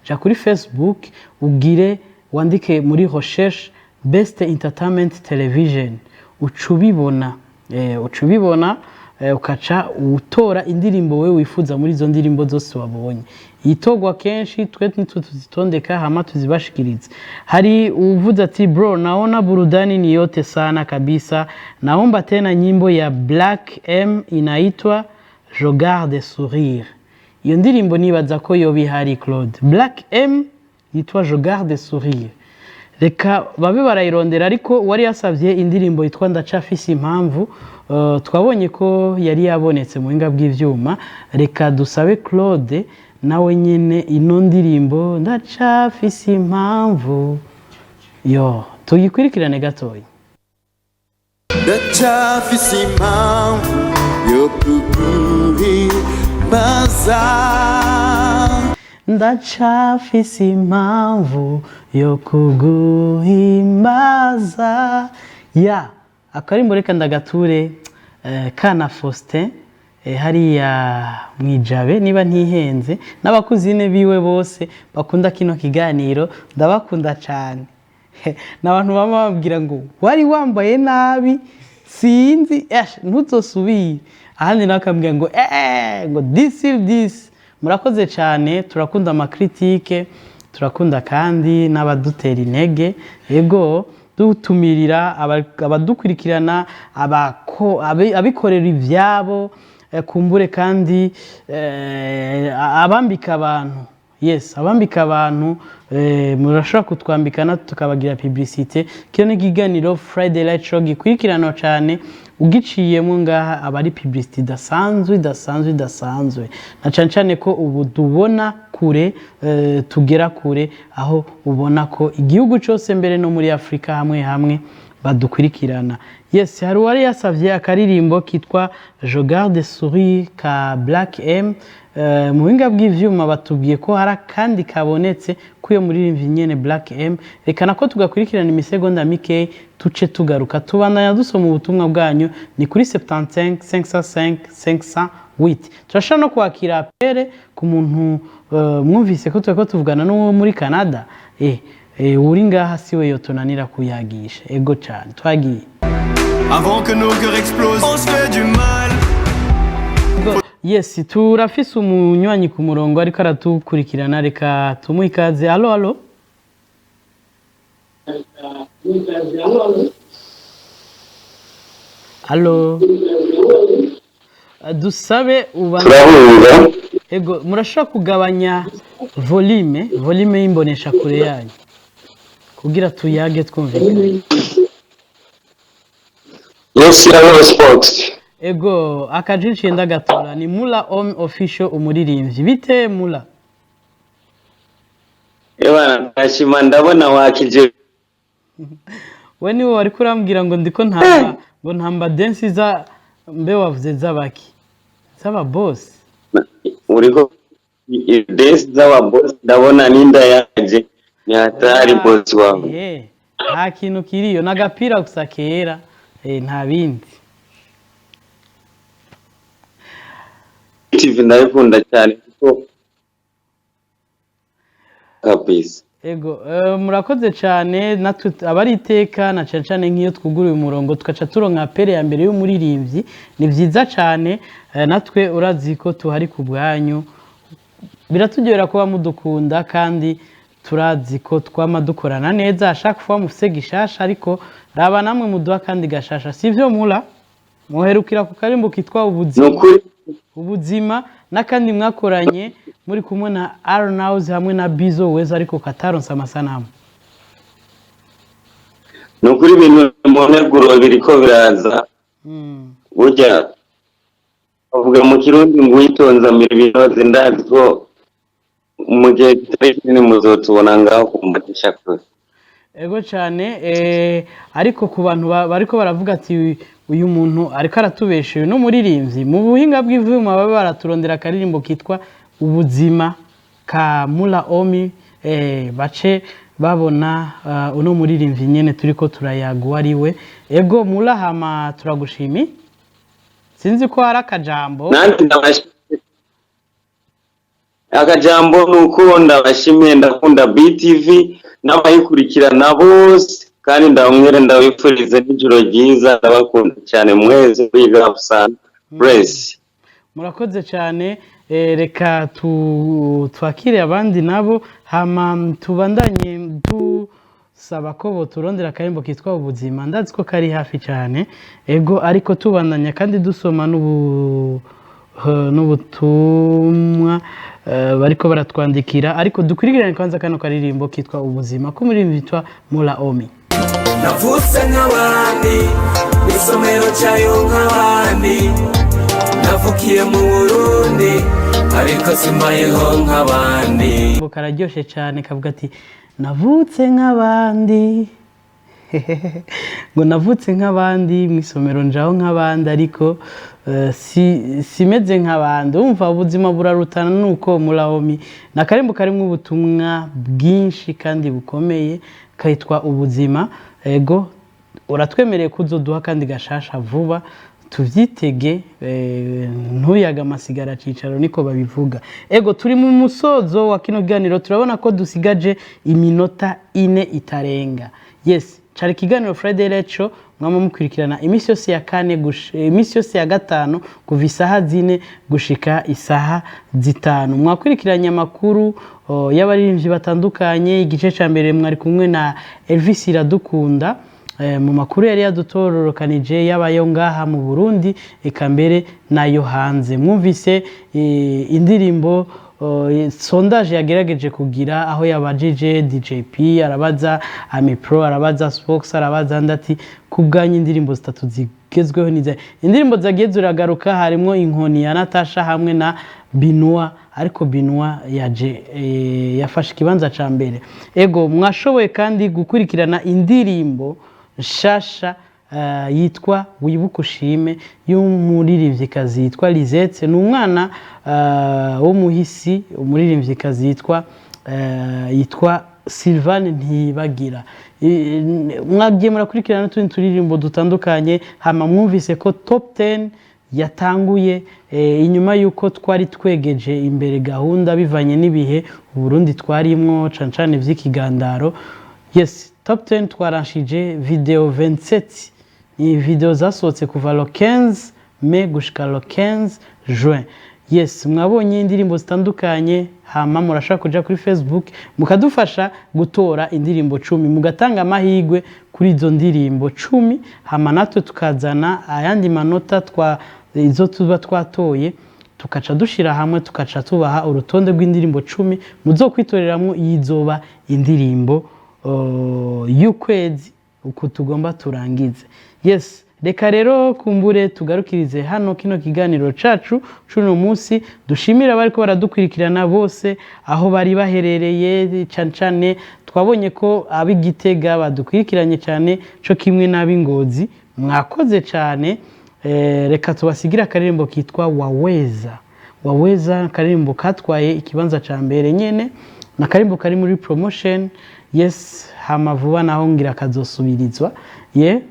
Ja kuri Facebook ugire wandike muri recherche Best Entertainment Television. Ucubibona. Ukaca utora indirimbo wewe wifuza muri izo ndirimbo zose wabonye. Itogwa kenshi twe tuzitondeka hama tuzibashikiriza. Hari uvuza ati bro naona burudani ni yote sana kabisa. Naomba tena nyimbo ya Black M inaitwa Je garde sourire. Iyo ndirimbo nibaza ko yoba ihari Claude. Black M yitwa Je garde sourire. Reka babe barayirondera ariko wari yasavye indirimbo yitwa ndacafise impamvu. Twabonye ko yari yabonetse mu buhinga bw'ivyuma. Reka dusabe Claude nawe nyene ino ndirimbo ndacafise impamvu. Yo, tuyikurikirane gatoyi. Ndacafise impamvu yo kuguhimbaza. Ndacafise impamvu yo kuguhimbaza. Ya, akarimbo reka ndagature Kana Faustin hariya mwijabe niba ntihenze n'abakuzine biwe bose bakunda kino kiganiro ndabakunda cyane. N'abantu baba babwira ngo wari wambaye nabi sinzi ntuzosubire ahandi nakambwira ngo ngo this. Murakoze cyane, turakunda amakritike, turakunda kandi n'abadutera intege. Yego dutumirira abadukurikirana abikorera ivyabo kumbure kandi abambika abantu. Yes, abambika abantu murashobora kutwambikana tukabagira publicité. Kino ni Ikiganiro Friday Light Show gikurikirana cyane ugiciyemo ngaha abari publicité dasanzwe na cyane ko ubu tubona kure tugera kure aho ubona ko igihugu cyose mbere no muri Afrika hamwe badukurikirana. Yes, hari wari yasavye akaririmbo kitwa Je garde sourire ka Black M. Mu buhinga bw'ivyuma batubwiye ko hari kandi kabonetse kuyo muri nyene Black M. Reka nako tugakurikirana imisegonda mike tuce tugaruka tubandanya dusoma ubutumwa bwanyu ni kuri 75 505 508. Turashaka no kwakira apere ku muntu mwumvise ko tweko tuvugana no muri Canada. Uri ngaha siwe yotonanira kuyagisha. Ego cyane twagiye. Avant que nos cœurs explosent, on se fait du mal. Yes, turafise umunywanyi ku murongo ariko aratukurikirana. Reka tumuhe ikaze. Allo. Allo. Dusabe ubana. Ego murashaka kugabanya volume y'imboneshakure yanyu kugira tuyage twumvikane. Yes, iraho sport. Ego akajinshi ndagatora ni Mula Home Official umuririmbyi. Bite Mula? Ebana ndashima ndabona wakije. We niwe wari kurambwira ngo ndiko ntamba dance za mbe wavuze zabaki. Zaba boss. Uriko dance zaba boss ndabona ninda yaje. Ni hatari boss wangu. Nta kintu kiriyo nagapira gusa kera. Nta bindi. TV ndayikunda cyane kuko kabisa. Ego murakoze cyane natwe abari iteka na cyane nk'iyo twuguruye umurongo tukaca turonka pere ya mbere y'umuririmbyi ni byiza cyane. Natwe urazi ko tuhari ku bwanyu biratugera kuba mudukunda kandi turazi ko twama dukorana neza. Ashaka kuba mufise gishasha ariko raba namwe muduha kandi gashasha sivyo Mula muherukira ku karimbo kitwa ubuzima nakandi mwakoranye muri kumwe na RMX hamwe na Bizo weza ariko kataronsa amasanamu. Nukuri ibintu moneguro biriko biraza. Burya avuga mu Kirundi ngo witonza miribinoze ndazi ko mu gihe kitari muzotubona ngaho kumboneshakure. Ego cyane ariko ku bantu bariko baravuga ati uyu muntu ariko aratubeshewe no muririmbyi mu buhinga bw'ivyuma baba baraturondera akaririmbo kitwa ubuzima ka Mula Omi bace babona uno muririmbyi nyene turiko turayagwa ariwe. Ego Mula hama turagushimi sinzi ko hari akajambo nanti ndabashimye. Akajambo nuko ndabashimye ndakunda BTV n'abayikurikirana bose kandi ndamwere ndabifuriza n'ijoro ryiza ndabakunda cyane mweze kwiga busana bless. Murakoze cyane. Reka twakire abandi nabo hama tubandanye dusaba ko boturondera akarimbo kitwa ubuzima ndazi ko kari hafi cyane. Ego ariko tubandanya kandi dusoma n'ubutumwa bariko baratwandikira ariko dukurikirane kwanza kano karirimbo kitwa ubuzima ko muri bitwa Mola Omi. Navutse nk'abandi isomero cyayo nk'abandi navukiye mu Burundi ariko simbayeho nk'abandi. Kararyoshe cyane kavuga ati navutse nk'abandi ngo navutse nk'abandi mwisomero njaho nk'abandi ariko simeze nk'abandi. Umva ubuzima burarutana nuko Mulaomi nakarimbo karimwe ubutumwa bwinshi kandi bukomeye kaitwa ubuzima. Ego uratwemereye kuzoduha kandi gashasha vuba tuvyitege ntuyaga masigara cicaro niko babivuga. Ego turi mu musozo wa kino kiganiro turabona ko dusigaje iminota 4 itarenga. Yes, cari kiganiro Friday Light Show mwama mukurikirana imisi yose ya kane imisi yose ya gatano kuva isaha 4 gushika isaha 5. Mwakurikiranye amakuru y'abaririmbyi batandukanye. Igice ca mbere mwari kumwe na Elvis Iradukunda mu makuru yari yadutororokanije yabayo ngaha mu Burundi eka mbere nayo hanze. Mwumvise indirimbo sondage yagerageje kugira aho yabajije DJP arabaza Ami Pro arabaza Spox arabaza ndati kubganye indirimbo zitatu zigezweho niza. Indirimbo zagiye ziragaruka harimo inkoni ya Natasha hamwe na Binwa ariko Binwa yaje yafashe kibanza ca mbere. Ego mwashoboye kandi gukurikirana indirimbo shasha yitwa Wibuke ushime y'umuririmvyikazi yitwa Lysette. Ni umwana wo muhisi umuririmvyikazi yitwa Sylvanna ntibagira. Mwagiye murakurikirana n'utundi turirimbo dutandukanye hama mwumvise ko top 10 yatanguye inyuma yuko twari twegeje imbere gahunda bivanye n'ibihe Burundi twarimwo cancane vy'ikigandaro. Yes, top 10 twaranshije video 27. Ni video zasohotse kuva le 15 mai gushika le 15 juin. Yes, mwabonye indirimbo zitandukanye hama murashaka kuja kuri Facebook mukadufasha gutora indirimbo 10 mugatanga amahigwe kuri izo ndirimbo 10 hama natwe tukazana ayandi manota izo tuba twatoye tukaca dushira hamwe tukaca tubaha urutonde rw'indirimbo 10 muzokwitoreramo yizoba indirimbo y'ukwezi uko tugomba turangize. Yes, reka rero kumbure tugarukirize hano kino kiganiro cacu cuno munsi. Dushimira bariko baradukurikirana bose aho bari baherereye cancane. Twabonye ko ab'Igitega badukurikiranye cyane co kimwe n'ab'Ingozi. Mwakoze cyane. Reka tubasigira akaririmbo kitwa Waweza akaririmbo katwaye ikibanza ca mbere nyene na karimbo kari muri promotion. Yes, hama vuba naho ngira kazosubirizwa.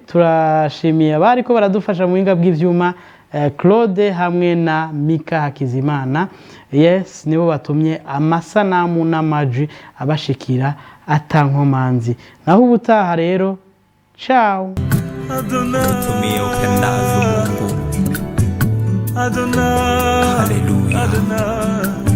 Turashimiye abariko baradufasha mu hinga bw'ivyuma Claude hamwe na Mika Hakizimana. Yes, nibo batumye amasanamu n'amaji abashikira atankomanzi. Naho ubutaha rero ciao. Tumie upendazo Mungu. Hallelujah.